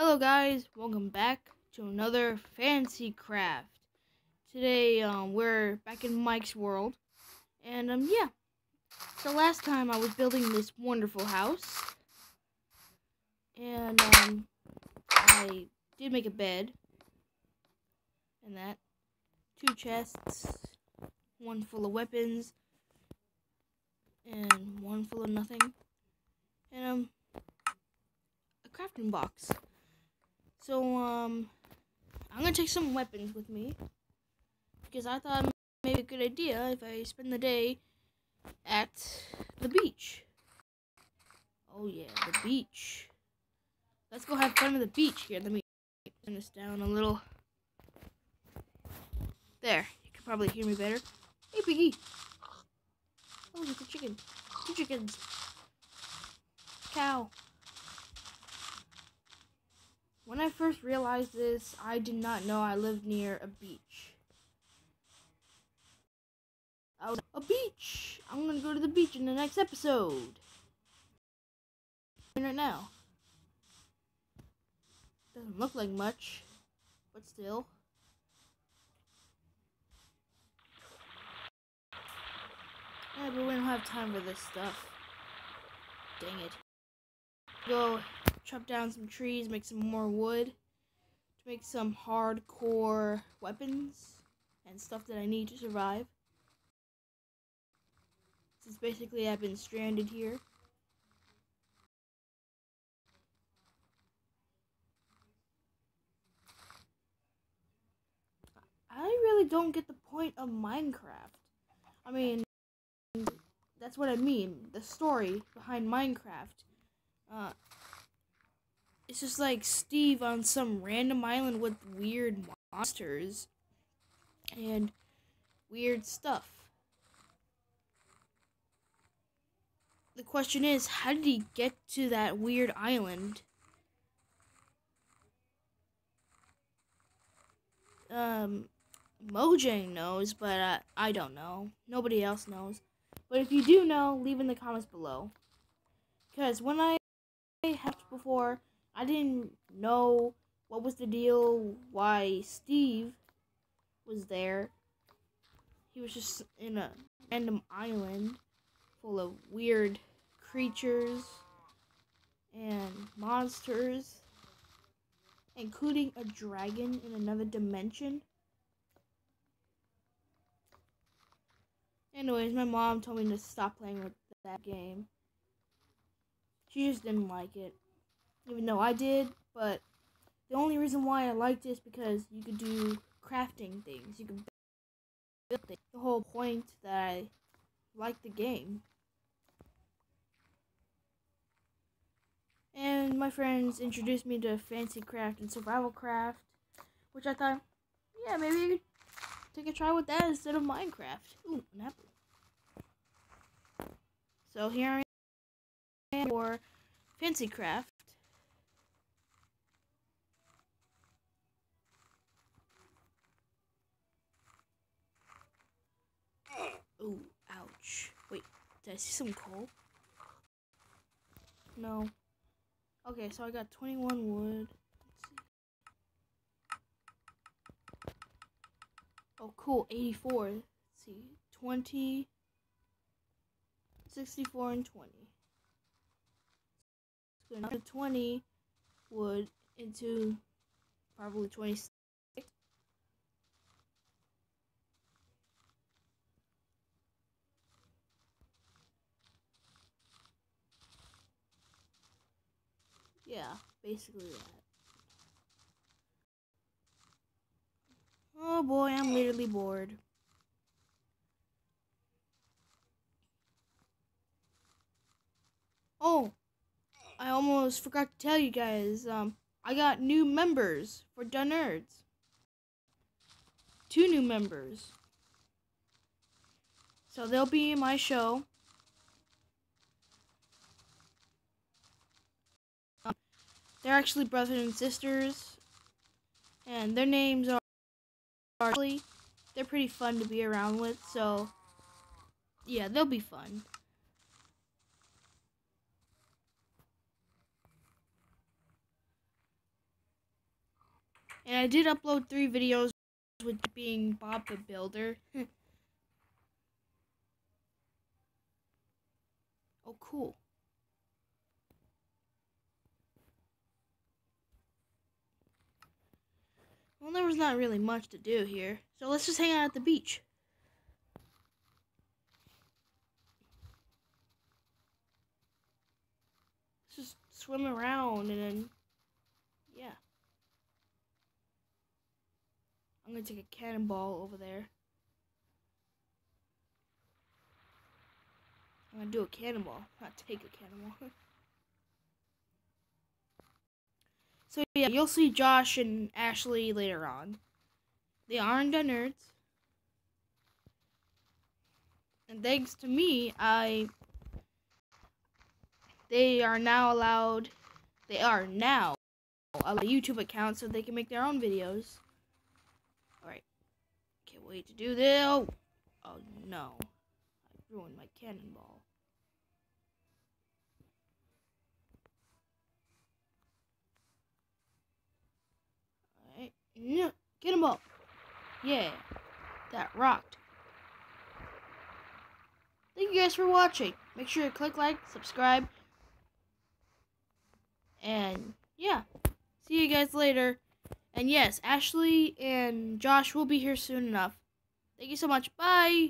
Hello guys, welcome back to another fancy craft. Today we're back in Mike's world. And yeah. So last time I was building this wonderful house. And I did make a bed. And that. 2 chests, one full of weapons, and one full of nothing. And a crafting box. So I'm gonna take some weapons with me, because I thought maybe a good idea if I spend the day at the beach. Oh yeah, the beach. Let's go have fun at the beach here. Let me turn this down a little. There, you can probably hear me better. Hey Piggy. Oh, look at the chicken. 2 chickens. Cow. When I first realized this, I did not know I lived near a beach. A beach! I'm gonna go to the beach in the next episode. Right now. Doesn't look like much, but still. Yeah, but we don't have time for this stuff. Dang it. Go chop down some trees, make some more wood to make some hardcore weapons and stuff that I need to survive. Since basically I've been stranded here. I really don't get the point of Minecraft. I mean, that's what I mean. The story behind Minecraft. It's just like Steve on some random island with weird monsters and weird stuff. The question is, how did he get to that weird island? Mojang knows, but I don't know. Nobody else knows. But if you do know, leave in the comments below. Because when I helped before, I didn't know what was the deal, why Steve was there. He was just in a random island full of weird creatures and monsters, including a dragon in another dimension. Anyways, my mom told me to stop playing with that game. She just didn't like it. Even though I did, but the only reason why I liked it is because you could do crafting things. You could build things. The whole point that I liked the game. And my friends introduced me to Fancy Craft and Survival Craft, which I thought, yeah, maybe you could take a try with that instead of Minecraft. Ooh, an apple. So here I am for Fancy Craft. Ooh, ouch. Wait, did I see some coal? No. Okay, so I got 21 wood. Let's see. Oh, cool, 84. Let's see, 20, 64, and 20. So now 20 wood into probably 26. Yeah, basically that. Oh boy, I'm literally bored. Oh, I almost forgot to tell you guys, I got new members for Done Nerds. 2 new members. So they'll be in my show. They're actually brothers and sisters. And their names are they're pretty fun to be around with, so yeah, they'll be fun. And I did upload 3 videos with being Bob the Builder. Oh, cool. Well, there was not really much to do here, so let's just hang out at the beach. Let's just swim around and then, yeah. I'm gonna take a cannonball over there. I'm gonna do a cannonball, not take a cannonball. So yeah, you'll see Josh and Ashley later on. They aren't the nerds. And thanks to me, they are now allowed a YouTube account so they can make their own videos. Alright. Can't wait to do this. Oh no. I ruined my cannonball. Alright. No. Cannonball. Yeah. That rocked. Thank you guys for watching. Make sure to click like, subscribe, and yeah. See you guys later. And yes, Ashley and Josh will be here soon enough. Thank you so much. Bye.